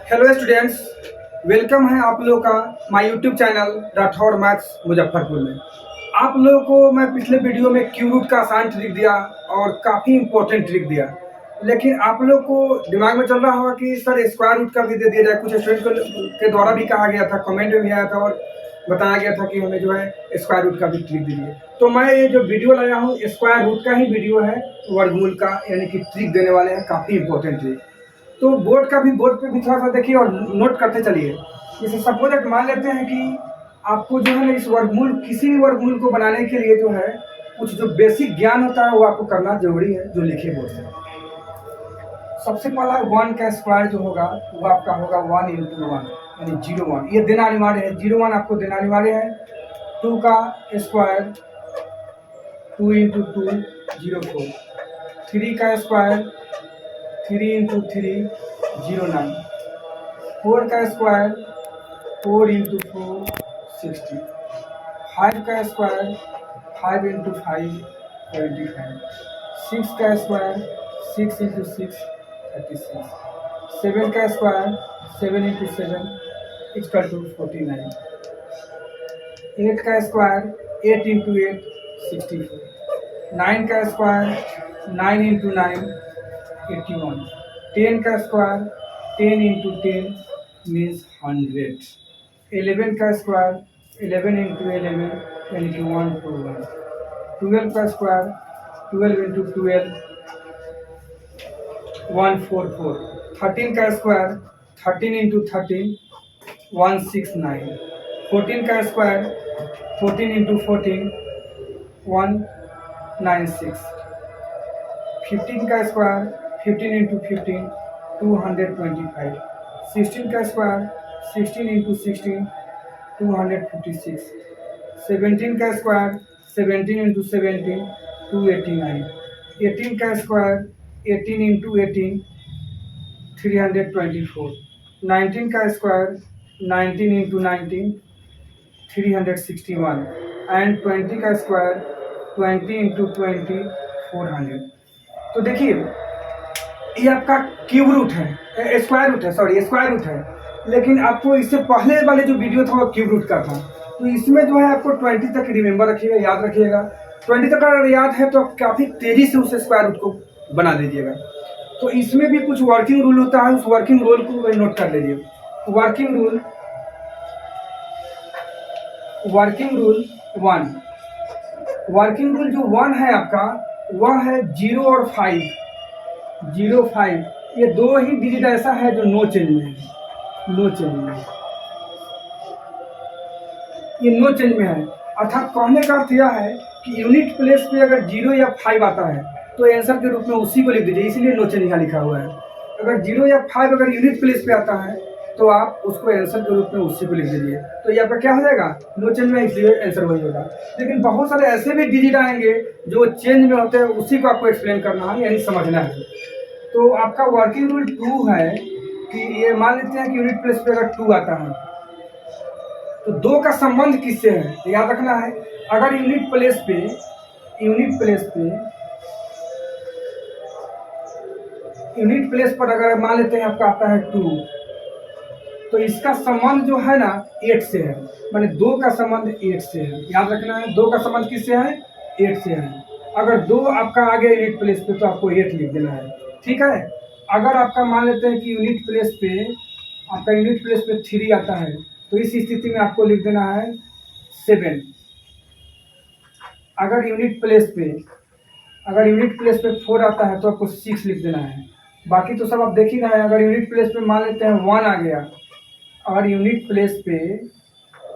Hello students, welcome है आप लोगों का my YouTube channel Rathore maths Muzaffarpur में। आप लोगों को मैं पिछले वीडियो में क्यूब रूट का आसान ट्रिक दिया और काफ़ी इंपॉर्टेंट ट्रिक दिया, लेकिन आप लोग को दिमाग में चल रहा होगा कि सर स्क्वायर रूट का भी दे दिया जाए। कुछ स्टूडेंट के द्वारा भी कहा गया था, कमेंट में भी आया था और बताया गया था कि हमें जो है स्क्वायर रूट का भी ट्रिक दीजिए। तो मैं ये जो वीडियो लाया हूँ स्क्वायर रूट का ही वीडियो है, वर्गमूल का यानी कि ट्रिक देने वाले हैं, काफ़ी इंपॉर्टेंट ट्रिक। तो बोर्ड पे भी थोड़ा सा देखिए और नोट करते चलिए। जैसे सपोज मान लेते हैं कि आपको जो है ना इस वर्गमूल किसी भी वर्गमूल को बनाने के लिए जो है कुछ जो बेसिक ज्ञान होता है वो आपको करना जरूरी है, जो लिखे बोर्ड से। सबसे पहला वन का स्क्वायर जो होगा वो आपका होगा 1 × 1 यानी 0 1। ये देना अनिवार्य है, 0 1 आपको देना अनिवार्य है। 2 का स्क्वायर 2 × 2 0 4। 3 का स्क्वायर 3 × 3 0 9। 4 का स्क्वायर 4 × 4 60। 5 का स्क्वायर 5 × 5 25। 6 का स्क्वायर 6 × 6 36। 7 का स्क्वायर 7 × 7 49। 8 का स्क्वायर 8 × 8 64। 9 का स्क्वायर 9 × 9 81। 10 का स्क्वायर 10 × 10 मीन्स 100। 11 का स्क्वायर 11 × 11 यानी कि 121। 12 का स्क्वायर 12 × 12 144। 13 का स्क्वायर 13 × 13 169। 14 का स्क्वायर 14 × 14 196। 15 का स्क्वायर 15 × 15 225। 16 का स्क्वायर 16 × 16 256। 17 का स्क्वायर 17 × 17 289। 18 का स्क्वायर 18 × 18 324। 19 का स्क्वायर 19 × 19 361 एंड 20 का स्क्वायर 20 × 20 400। तो देखिए ये आपका क्यूब रूट है, स्क्वायर रूट है, सॉरी स्क्वायर रूट है। लेकिन आपको इससे पहले वाले जो वीडियो था वो क्यूब रूट का था, तो इसमें जो है आपको 20 तक रिमेंबर रखिएगा, याद रखिएगा। 20 तक अगर याद है तो काफ़ी तेज़ी से उस स्क्वायर रूट को बना दीजिएगा। तो इसमें भी कुछ वर्किंग रूल होता है, उस वर्किंग रूल को नोट कर लीजिए। Working rule 1। वर्किंग रूल जो 1 है आपका वह है 0 और 5। 0 5 ये दो ही डिजिट ऐसा है जो नो चेंज में है, नो चेंज में है, ये नो चेंज में है। अर्थात कहने का अर्थ यह है कि यूनिट प्लेस पे अगर 0 या 5 आता है तो आंसर के रूप में उसी को लिख दीजिए, इसीलिए नो चेंज यहाँ लिखा हुआ है। अगर 0 या 5 अगर यूनिट प्लेस पे आता है तो आप उसको आंसर के रूप में उसी को लिख दीजिए, तो ये आपका क्या हो जाएगा, नो चेंज में, इसलिए आंसर वही होगा। लेकिन बहुत सारे ऐसे भी डिजिट आएंगे जो चेंज में होते हैं, उसी को आपको एक्सप्लेन करना है यानी समझना है। तो आपका वर्किंग रूल 2 है कि ये मान लेते हैं कि यूनिट प्लेस पे अगर 2 आता है तो 2 का संबंध किससे है, तो याद रखना है। अगर यूनिट प्लेस पे पर अगर मान लेते हैं आपका आता है 2, तो इसका संबंध जो है ना 8 से है, माने 2 का संबंध 8 से है। याद रखना है 2 का संबंध किससे है, 8 से है। अगर 2 आपका आ गया यूनिट प्लेस पे तो आपको 8 लिख देना है, ठीक है। अगर आपका मान लेते हैं कि यूनिट प्लेस पे 3 आता है तो इस स्थिति में आपको लिख देना है 7। अगर यूनिट प्लेस पे 4 आता है तो आपको 6 लिख देना है। बाकी तो सब आप देख ही रहे हैं। अगर यूनिट प्लेस पे मान लेते हैं 1 आ गया, अगर यूनिट प्लेस पे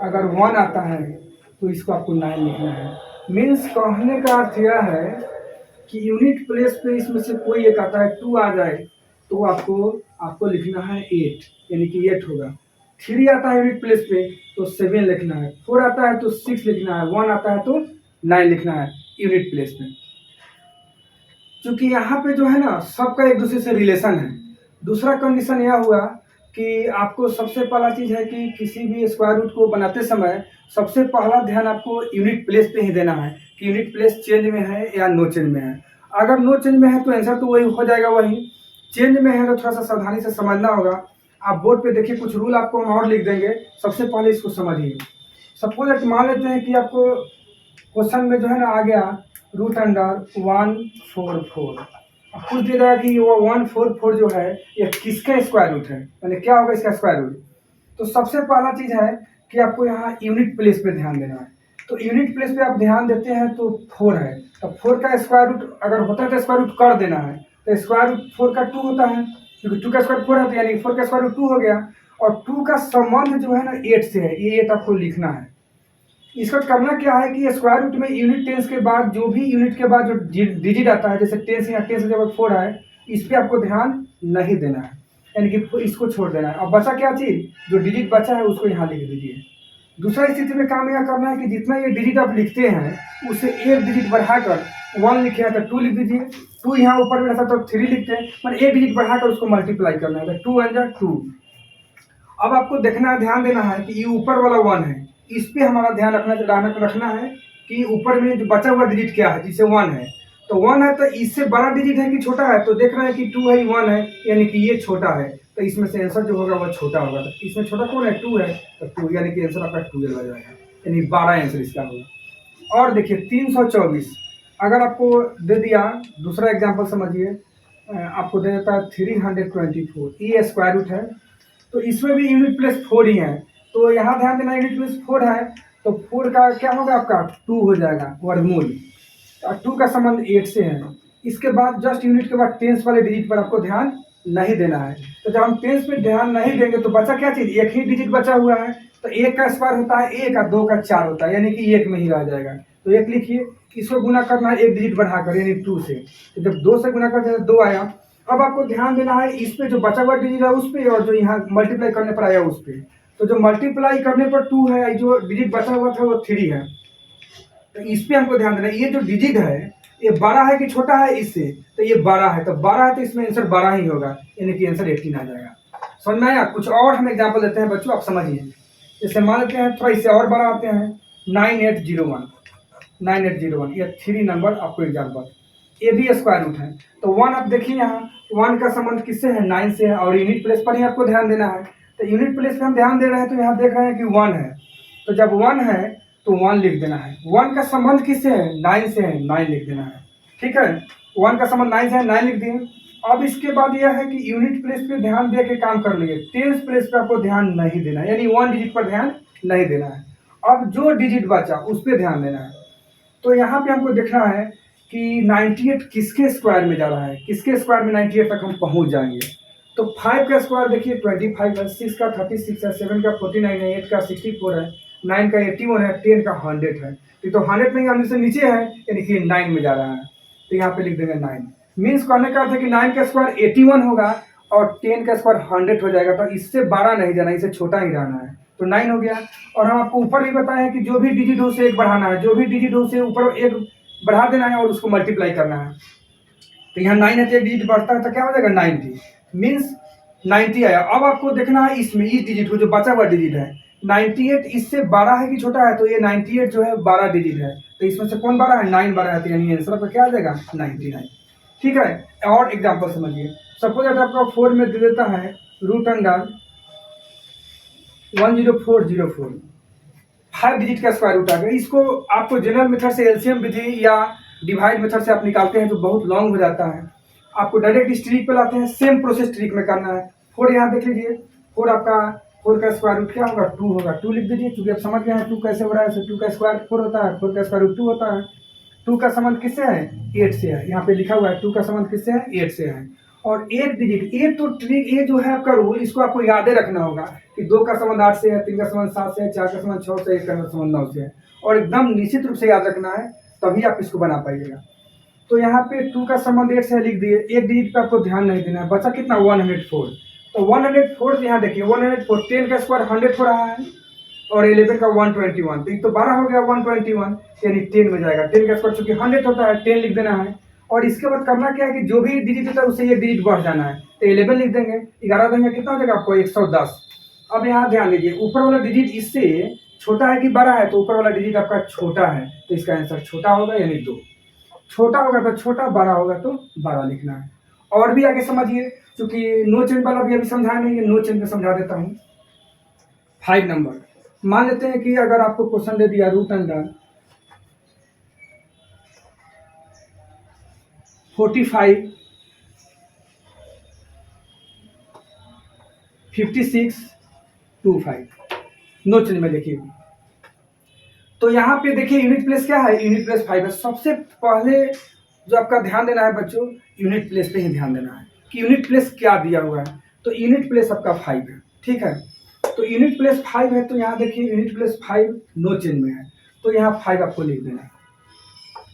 अगर 1 आता है तो इसको आपको 9 लिखना है। मीन्स कहने का अर्थ यह है कि यूनिट प्लेस पे इसमें से कोई एक आता है, 2 आ जाए तो आपको लिखना है 8 यानी कि 8 होगा। 3 आता है यूनिट प्लेस पे तो 7 लिखना है। 4 आता है तो 6 लिखना है। 1 आता है तो 9 लिखना है यूनिट प्लेस पे। क्योंकि यहाँ पे जो है ना सबका एक दूसरे से रिलेशन है। दूसरा कंडीशन यह हुआ कि आपको सबसे पहला चीज़ है कि किसी भी स्क्वायर रूट को बनाते समय सबसे पहला ध्यान आपको यूनिट प्लेस पे ही देना है कि यूनिट प्लेस चेंज में है या नो चेंज में है। अगर नो चेंज में है तो आंसर तो वही हो जाएगा, वही। चेंज में है तो थोड़ा सा सावधानी से समझना होगा। आप बोर्ड पे देखिए, कुछ रूल आपको हम और लिख देंगे। सबसे पहले इसको समझिए। सपोज मान लेते हैं कि आपको क्वेश्चन में जो है ना आ गया रूट अंडर 144। अब पूछ दिया जाएगा कि वो 144 जो है ये किसका स्क्वायर रूट है, यानी क्या होगा इसका स्क्वायर रूट। तो सबसे पहला चीज़ है कि आपको यहाँ यूनिट प्लेस पे ध्यान देना है। तो यूनिट प्लेस पे आप ध्यान देते हैं तो 4 है, तो 4 का स्क्वायर रूट अगर होता है तो स्क्वायर रूट कर देना है। तो स्क्वायर रूट 4 का 2 होता है, क्योंकि 2 का स्क्वायर 4 है, तो यानी 4 का स्क्वायर रूट 2 हो गया। और 2 का संबंध जो है ना 8 से है, ये 8 आपको लिखना है। इसका करना क्या है कि स्क्वायर रूट में यूनिट टेंस के बाद जो भी यूनिट के बाद जो डिजिट आता है, जैसे टेंस या टेंस जब 4 है, इस पर आपको ध्यान नहीं देना है, यानी कि इसको छोड़ देना है। अब बचा क्या चीज़, जो डिजिट बचा है उसको यहाँ लिख दीजिए। दूसरा स्थिति में काम यह करना है कि जितना ये डिजिट आप लिखते हैं उससे एक डिजिट बढ़ाकर 1 लिखे हैं तो 2 लिख दीजिए। 2 यहाँ ऊपर में रहता तो 3 लिखते हैं, मतलब एक डिजिट बढ़ाकर उसको मल्टीप्लाई करना है, तो 2 1 जा 2। अब आपको देखना है, ध्यान देना है कि ये ऊपर वाला 1 है, इस पे हमारा ध्यान रखना है कि ऊपर में जो बचा हुआ डिजिट क्या है, जिसे 1 है। तो 1 है तो इससे बड़ा डिजिट है कि छोटा है, तो देख रहे हैं कि 2 है 1 है, यानी कि ये छोटा है, तो इसमें से आंसर जो होगा वह छोटा होगा। तो इसमें छोटा कौन है, 2 है, तो 2 यानी कि आंसर आपका 12 आ जाएगा, यानी 12 आंसर इसका होगा। और देखिए 324 अगर आपको दे दिया, दूसरा एग्जाम्पल समझिए, आपको दे देता है 324, ये स्क्वायर रूट है, तो इसमें भी यूनिट प्लेस 4 ही है। तो यहाँ ध्यान देना, यूनिट प्लेस 4 है, तो 4 का क्या होगा आपका 2 हो जाएगा वर्गमूल। 2 का संबंध 8 से है। इसके बाद जस्ट यूनिट के बाद टेंस वाले डिजिट पर आपको ध्यान नहीं देना है। तो जब हम टेंस पे ध्यान नहीं देंगे तो बचा क्या चीज़, एक ही डिजिट बचा हुआ है, तो 1 का स्क्वायर होता है 1 का, 2 का 4 होता है, यानी कि 1 में ही रह जाएगा। तो 1 लिखिए, इसको गुना करना है एक डिजिट बढ़ाकर, यानी 2 से। तो जब 2 से गुना करते हैं 2 आया। अब आपको ध्यान देना है इस पे जो बचा हुआ डिजिट है उस पे, और जो यहाँ मल्टीप्लाई करने पर आया उस पे। तो जो मल्टीप्लाई करने पर 2 है, जो डिजिट बचा हुआ था वो 3 है, तो इस पे हमको ध्यान देना है। ये जो डिजिट है ये बड़ा है कि छोटा है इससे, तो ये बड़ा है, तो 12 है तो इसमें आंसर 12 ही होगा, यानी कि आंसर 18 आ जाएगा। समझ में आया। कुछ और हम एग्जाम्पल देते हैं बच्चों, आप समझिए। जैसे मान लेते हैं थोड़ा इससे और बड़ा आते हैं, 9801 ये 3 नंबर आपको एग्जाम्पल, ये भी स्क्वायर रूट है। तो 1 आप देखिए यहाँ 1 का संबंध किससे है, 9 से है, और यूनिट प्लेस पर ही आपको ध्यान देना है। तो यूनिट प्लेस पे हम ध्यान दे रहे हैं, तो यहाँ देख रहे हैं कि 1 है, तो जब 1 है तो 1 लिख देना है। 1 का संबंध किससे है, 9 से है, 9 लिख देना है। ठीक है, 1 का संबंध 9 से है, 9 लिख दिए। अब इसके बाद यह है कि यूनिट प्लेस पे ध्यान दे के काम कर लिए, टेंस प्लेस पे आपको ध्यान नहीं देना है, यानी 1 डिजिट पर ध्यान नहीं देना है। अब जो डिजिट बचा उस पर ध्यान देना है। तो यहाँ पे हमको देखना है कि 98 किसके स्क्वायर में जा रहा है, किसके स्क्वायर में 98 तक हम पहुँच जाएंगे। तो 5 का स्क्वायर देखिए 25 है, 6 का 36 है, 7 का 49 है, 8 का 64 है, 9 का 81 है, 10 का 100 है। तो 100 में 100 से नीचे है, यानी कि 9 में जा रहा है, तो यहाँ पे लिख देंगे 9। मीन्स कहने का अर्थ है कि 9 का स्क्वायर 81 होगा और 10 का स्क्वायर 100 हो जाएगा, तो इससे 12 नहीं जाना, इससे छोटा ही रहना है, तो 9 हो गया। और हम आपको ऊपर भी बताए हैं कि जो भी डिजिट हो उसे 1 बढ़ाना है, जो भी डिजिट हो उसे ऊपर 1 बढ़ा देना है और उसको मल्टीप्लाई करना है। तो यहाँ 9 है तो 1 डिजिट बढ़ता है, तो क्या हो जाएगा 90, मीन्स 90 आया। अब आपको देखना है इसमें इस डिजिट को, जो बचा हुआ डिजिट है 98 इससे 12 है कि छोटा है, तो ये 98 जो है 12 डिजिट है, तो इसमें से कौन 12 है, 9 12 है, तो यानी आंसर आपका क्या आ जाएगा 99। ठीक है, और एग्जाम्पल समझिए। सपोज अगर आपका 4 में दे देता है रूट अंडर 10404, 5 डिजिट का स्क्वायर रूट आ गया। इसको आपको जनरल मेथड से एलसीएम विधि या डिवाइड मेथड से आप निकालते हैं तो बहुत लॉन्ग हो जाता है, आपको डायरेक्ट इस ट्रिक पे लाते हैं, सेम प्रोसेस ट्रिक में करना है। 4 यहाँ देख लीजिए, 4 आपका 4 का स्क्वायर रूट क्या होगा 2 होगा, 2 लिख दीजिए, क्योंकि आप समझ गए हैं 2 कैसे हो रहा है। 2 का स्क्वायर 4 होता है, 4 का स्क्वायर रूट 2 होता है। 2 का संबंध किससे है, 8 से है, यहाँ पे लिखा हुआ है 2 का संबंध किससे है, 8 से है। और एक डिजिट, ये तो ट्रिक, ये जो है आपका रूल, इसको आपको यादें रखना होगा कि 2 का संबंध 8 से है, 3 का संबंध 7 से है, 4 का संबंध 6 से है, 1 का संबंध 9 से है, और एकदम निश्चित रूप से याद रखना है, तभी आप इसको बना पाइएगा। तो यहाँ पे 2 का संबंध 8 से लिख दिए, एक डिजिट पे आपको ध्यान नहीं देना है, बचा कितना 104। तो 104 यहाँ देखिए 104, 10 का स्क्वायर 100 हो रहा है और 11 का 121, तो ये तो 12 हो गया 121, यानी 10 में जाएगा। 10 का स्क्वायर चूंकि 100 होता है 10 लिख देना है, और इसके बाद करना क्या है कि जो भी डिजिट होता है उससे ये डिजिट बढ़ जाना है, तो 11 लिख देंगे, 11 देंगे कितना हो जाएगा आपको 110। अब यहाँ ध्यान दीजिए, ऊपर वाला डिजिट इससे छोटा है कि बड़ा है, तो ऊपर वाला डिजिट आपका छोटा है, तो इसका आंसर छोटा होगा, यानी 2। छोटा होगा तो छोटा, बड़ा होगा तो बड़ा लिखना है। और भी आगे समझिए, चूंकि नो चेंज वाला भी अभी समझाया नहीं है, नो चेंज में समझा देता हूँ। 5 नंबर मान लेते हैं कि अगर आपको क्वेश्चन दे दिया रूट अंडर 45 56 25, नो चेंज में देखिए। तो यहाँ पे देखिए यूनिट प्लेस क्या है, यूनिट प्लेस 5 है। सबसे पहले जो आपका ध्यान देना है बच्चों, यूनिट प्लेस पे ही ध्यान देना है कि यूनिट प्लेस क्या दिया हुआ है। तो यूनिट प्लेस आपका 5 है, ठीक है। तो यूनिट प्लेस 5 है, तो यहाँ देखिए यूनिट प्लेस 5 नो चेंज में है, तो यहाँ 5 आपको लिख देना है,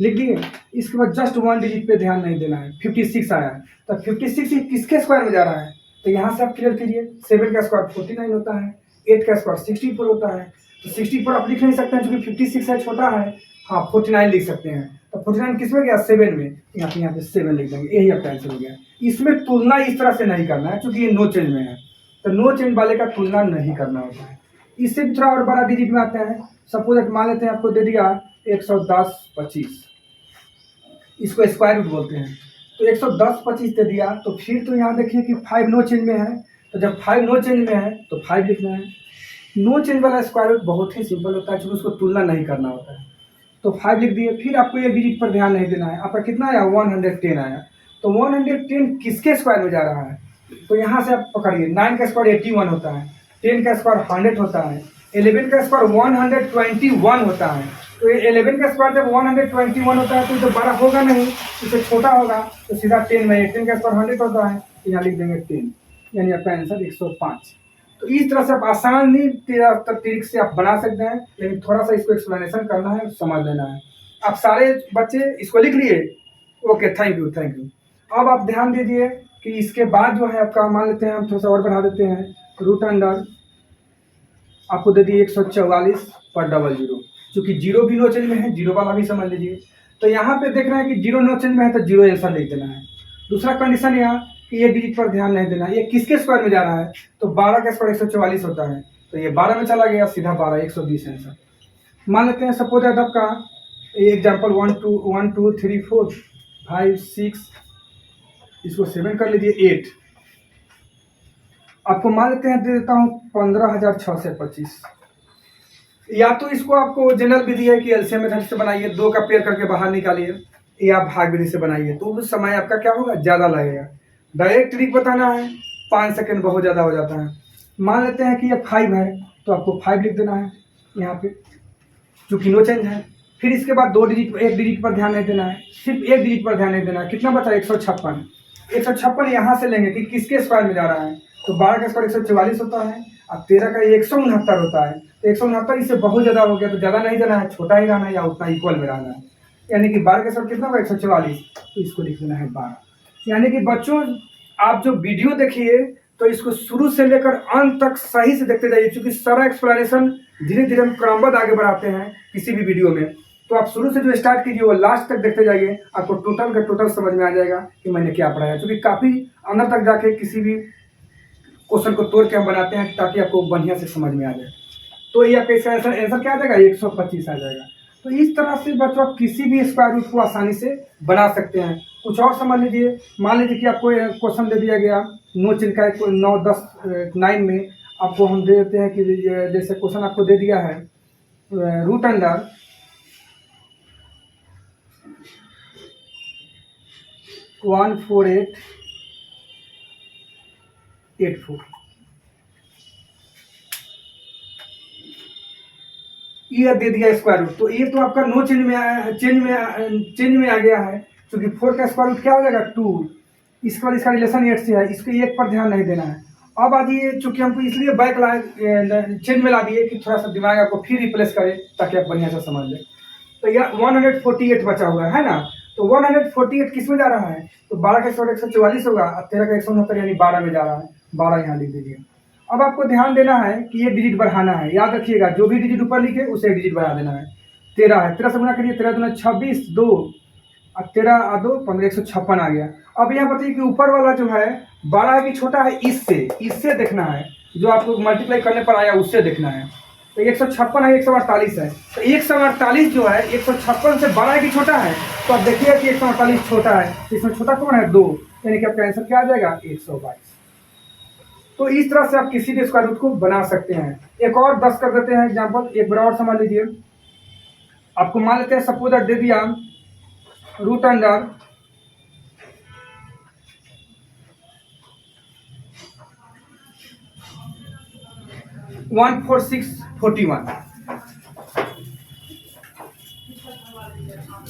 लिख दिए। इसके बाद जस्ट 1 डिजिट पे ध्यान नहीं देना है। 56 आया है, तो 56 किसके स्क्वायर में जा रहा है, तो यहाँ से आप क्लियर कीजिए। 7 का स्क्वायर 49 होता है, 8 का स्क्वायर 64 होता है। तो 64 आप लिख नहीं सकते हैं क्योंकि 56 है, छोटा है। हाँ 49 लिख सकते हैं। तो 49 किस में गया, 7 में, यहाँ पे 7 लिख देंगे, यही आपका आंसर हो गया। इसमें तुलना इस तरह से नहीं करना है क्योंकि ये नो चेंज में है, तो नो चेंज वाले का तुलना नहीं करना होता है। इससे भी थोड़ा और बड़ा डिजिट में आते हैं। सपोज मान लेते हैं आपको दे दिया 110 25, इसको स्क्वायर रूट बोलते हैं। तो 110 25 दे दिया, तो फिर तो यहाँ देखिए कि 5 नो चेंज में है, तो जब 5 नो चेंज में है तो 5 लिखना है। नो चेंज वाला स्क्वायर रूट बहुत ही सिंपल होता है, क्योंकि उसको तुलना नहीं करना होता है। तो 5 लिख दिए। फिर आपको ये डिजिट पर ध्यान नहीं देना है। आपका कितना आया, 110 आया। तो 110 किसके स्क्वायर में जा रहा है, तो यहाँ से आप पकड़िए। 9 का स्क्वायर 81 होता है, 10 का स्क्वायर 100 होता है, 11 का स्क्वायर 121 होता है। तो ये 11 का स्क्वायर जब 121 होता है तो ये 12 होगा नहीं, इससे छोटा होगा, तो सीधा 10 में 10 का स्क्वायर 100 होता है, तो यहाँ लिख देंगे 10, यानी आपका आंसर 105। तो इस तरह से आप आसानी तरीके से आप बना सकते हैं, लेकिन थोड़ा सा इसको एक्सप्लेनेशन करना है, समझ लेना है। आप सारे बच्चे इसको लिख लिए, okay, thank you thank you. अब आप ध्यान दीजिए कि इसके बाद जो है आपका, मान लेते हैं हम थोड़ा सा और बढ़ा देते हैं। रूट अंडर आपको दे दिए 144 पर डबल जीरो, क्योंकि जीरो भी नो चेंज में है, जीरो वाला भी समझ लीजिए। तो यहाँ पे देखना है कि जीरो नो चेंज में है, तो जीरो आंसर लिख देना है। दूसरा कंडीशन यहाँ कि ये डिजिट पर ध्यान नहीं देना है, ये किसके स्क्वायर में जा रहा है, तो 12 का स्क्वायर 144 होता है, तो ये 12 में चला गया, सीधा 12 120 आंसर। मान लेते हैं सपोज दैट आपका एग्जाम्पल 1 2 3 4 5 6, इसको 7 कर लीजिए, 8। आपको मान लेते हैं दे देता हूँ 15,625। या तो इसको आपको जनरल विधि है कि एलसीएम मेथड से बनाइए, 2 का पेयर करके बाहर निकालिए, या भाग विधि से बनाइए, तो उस समय आपका क्या होगा, ज़्यादा लगेगा। डायरेक्ट ट्रिक बताना है, 5 सेकंड बहुत ज़्यादा हो जाता है। मान लेते हैं कि ये 5 है, तो आपको 5 लिख देना है यहाँ पे, चूँकि नो चेंज है। फिर इसके बाद 2 डिजिट, 1 डिजिट पर ध्यान नहीं देना है, सिर्फ 1 डिजिट पर ध्यान नहीं देना है। कितना बचा, 156। 156 यहाँ से लेंगे कि किसके स्क्वायर में जा रहा है, तो 12 का स्क्वायर 144 होता है, अब 13 का 169 होता है, तो 169 इससे बहुत ज़्यादा हो गया, तो ज़्यादा नहीं जाना है, छोटा ही रहना है या उतना इक्वल में रहना है। यानी कि 12 का स्क्वायर कितना होगा, 144, तो इसको लिख देना है 12। यानी कि बच्चों आप जो वीडियो देखिए तो इसको शुरू से लेकर अंत तक सही से देखते जाइए, क्योंकि सारा एक्सप्लेनेशन धीरे धीरे हम क्रमबद्ध आगे बढ़ाते हैं किसी भी वीडियो में। तो आप शुरू से जो स्टार्ट कीजिए वो लास्ट तक देखते जाइए, आपको टोटल का टोटल समझ में आ जाएगा कि मैंने क्या पढ़ाया, क्योंकि काफ़ी अंदर तक जाके किसी भी क्वेश्चन को तोड़ के हम बनाते हैं ताकि आपको बढ़िया से समझ में आ जाए। तो ये आपका आंसर क्या आ जाएगा, 125 आ जाएगा। तो इस तरह से बच्चों आप किसी भी स्क्वायर रूट को आसानी से बना सकते हैं। कुछ और समझ लीजिए, मान लीजिए कि आपको क्वेश्चन दे दिया गया नो चेंज का 9 10 9 में, आपको हम दे देते हैं कि जैसे क्वेश्चन आपको दे दिया है रूट अंडर 14884, ये दे दिया स्क्वायर रूट। तो ये तो आपका नो चेंज में चेंज में आ गया है, क्योंकि 4 का स्क्वायर रूट क्या हो जाएगा, 2। इसका रिलेशन 8 से है, इसके 1 पर ध्यान नहीं देना है। अब आ जाइए, चूंकि हमको इसलिए बैक लाइन चेंज में ला दिए कि थोड़ा सा दिमाग आपको फिर रिप्लेस करे ताकि आप बढ़िया से समझ लें। तो यह 148 बचा हुआ है ना, तो 148 किस में जा रहा है, तो 12 का स्क्वायर 144 होगा, अब 13 का 169 यानी 12 में जा रहा है, 12 यहाँ लिख दीजिए। अब आपको ध्यान देना है कि ये डिजिट बढ़ाना है, याद रखिएगा जो भी डिजिट ऊपर लिखे उसे एक डिजिट बढ़ा देना है। 13 है, 13 से गुना करिए, 13 दूना 26, 2 और 13 और 2 15, 156 आ गया। अब यहाँ बताइए कि ऊपर वाला जो है 12 भी छोटा है, इससे देखना है, जो आपको मल्टीप्लाई करने पर आया उससे देखना है। तो 156 है, 148 है, तो 148 जो है 156 से 12 की छोटा है, तो आप देखिए कि 148 छोटा है, इसमें छोटा कौन है, 2। यानी कि आपका आंसर क्या आ जाएगा 122। तो इस तरह से आप किसी भी स्क्वायर रूट को बना सकते हैं। एक और 10 कर देते हैं एग्जाम्पल, एक बड़ा और समझ लीजिए। आपको मान लेते हैं सपोज दे दिया रूट अंडर 14641,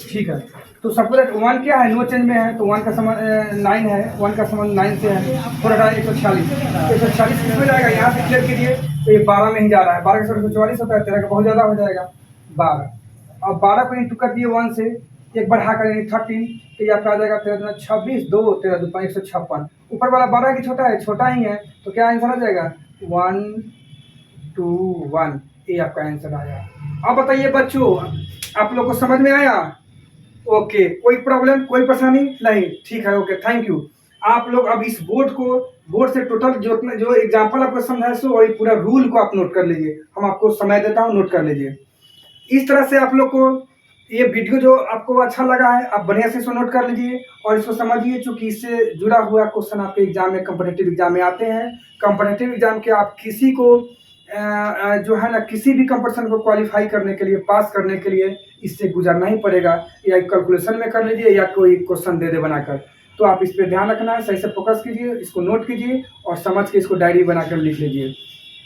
ठीक है। तो सपोज वन क्या है, नो चेंज में है, तो वन का समान 9 है, वन का समान 9 से है, फोर हटा 146, 146 किस में जाएगा, यहाँ से क्लियर कीजिए तो ये 12 में ही जा रहा है, 12 का 144 होता है, 13 का बहुत ज़्यादा हो जाएगा 12। अब 12 को इंटू कर दिए 1 से, एक बढ़ा कर यानी 13, तो ये आपका आ जाएगा 13 26, 2 13 2 156। ऊपर वाला 12 की छोटा है, छोटा ही है, तो क्या आंसर आ जाएगा 121, ये आपका आंसर आया। अब बताइए बच्चों, आप लोग को समझ में आया? ओके, कोई प्रॉब्लम, कोई परेशानी नहीं? ठीक है, ओके, थैंक यू। आप लोग अब इस बोर्ड से टोटल जो एग्जाम्पल आपको समझा सो और पूरा रूल को आप नोट कर लीजिए। हम आपको समय देता हूँ, नोट कर लीजिए। इस तरह से आप लोग को ये वीडियो जो आपको अच्छा लगा है, आप बढ़िया से इसको नोट कर लीजिए और इसको समझिए, चूंकि इससे जुड़ा हुआ क्वेश्चन आपके एग्जाम में, कॉम्पिटिटिव एग्जाम में आते हैं। कॉम्पिटिटिव एग्जाम के आप किसी को जो है ना, किसी भी कंपटीशन को क्वालिफाई करने के लिए, पास करने के लिए इससे गुजरना ही पड़ेगा। या कैलकुलेशन में कर लीजिए या कोई क्वेश्चन दे दे बनाकर। तो आप इस पर ध्यान रखना है, सही से फोकस कीजिए, इसको नोट कीजिए और समझ के इसको डायरी बनाकर लिख लीजिए।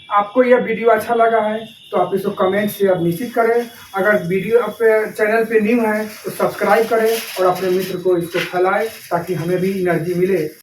आपको यह वीडियो अच्छा लगा है तो आप इसको कमेंट से अब निश्चित करें। अगर वीडियो आप चैनल पे न्यू है तो सब्सक्राइब करें और अपने मित्र को इसको फैलाएं ताकि हमें भी एनर्जी मिले